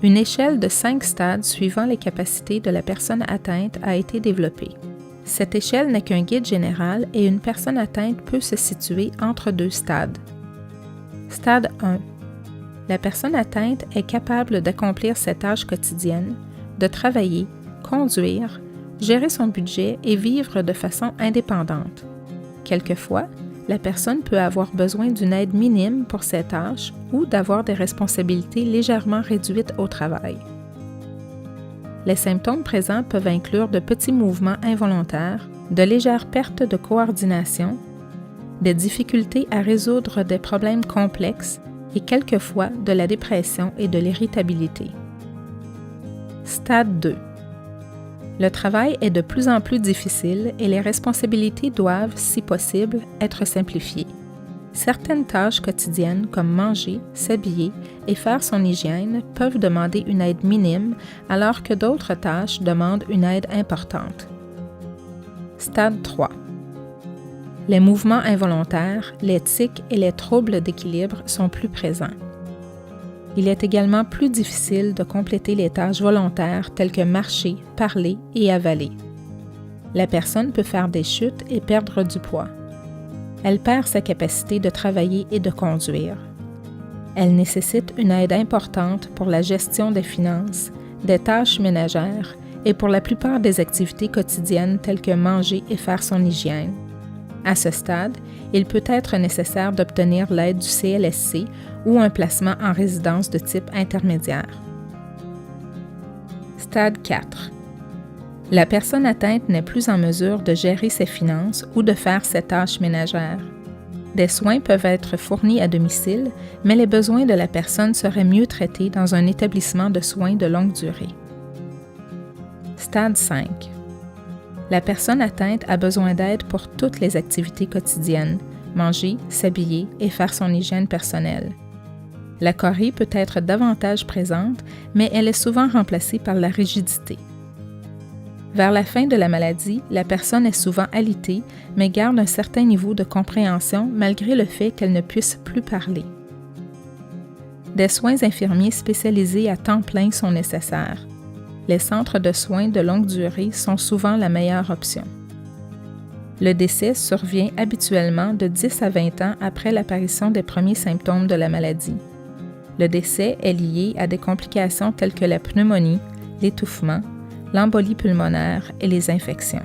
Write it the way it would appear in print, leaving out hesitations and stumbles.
Une échelle de 5 stades suivant les capacités de la personne atteinte a été développée. Cette échelle n'est qu'un guide général et une personne atteinte peut se situer entre 2 stades. Stade 1. La personne atteinte est capable d'accomplir ses tâches quotidiennes, de travailler, conduire, gérer son budget et vivre de façon indépendante. Quelquefois, la personne peut avoir besoin d'une aide minime pour ses tâches ou d'avoir des responsabilités légèrement réduites au travail. Les symptômes présents peuvent inclure de petits mouvements involontaires, de légères pertes de coordination, des difficultés à résoudre des problèmes complexes et quelquefois de la dépression et de l'irritabilité. Stade 2. Le travail est de plus en plus difficile et les responsabilités doivent, si possible, être simplifiées. Certaines tâches quotidiennes comme manger, s'habiller et faire son hygiène peuvent demander une aide minime alors que d'autres tâches demandent une aide importante. Stade 3. Les mouvements involontaires, les tics et les troubles d'équilibre sont plus présents. Il est également plus difficile de compléter les tâches volontaires telles que marcher, parler et avaler. La personne peut faire des chutes et perdre du poids. Elle perd sa capacité de travailler et de conduire. Elle nécessite une aide importante pour la gestion des finances, des tâches ménagères et pour la plupart des activités quotidiennes telles que manger et faire son hygiène. À ce stade, il peut être nécessaire d'obtenir l'aide du CLSC ou un placement en résidence de type intermédiaire. Stade 4. La personne atteinte n'est plus en mesure de gérer ses finances ou de faire ses tâches ménagères. Des soins peuvent être fournis à domicile, mais les besoins de la personne seraient mieux traités dans un établissement de soins de longue durée. Stade 5. La personne atteinte a besoin d'aide pour toutes les activités quotidiennes, manger, s'habiller et faire son hygiène personnelle. La chorie peut être davantage présente, mais elle est souvent remplacée par la rigidité. Vers la fin de la maladie, la personne est souvent alitée, mais garde un certain niveau de compréhension malgré le fait qu'elle ne puisse plus parler. Des soins infirmiers spécialisés à temps plein sont nécessaires. Les centres de soins de longue durée sont souvent la meilleure option. Le décès survient habituellement de 10 à 20 ans après l'apparition des premiers symptômes de la maladie. Le décès est lié à des complications telles que la pneumonie, l'étouffement, l'embolie pulmonaire et les infections.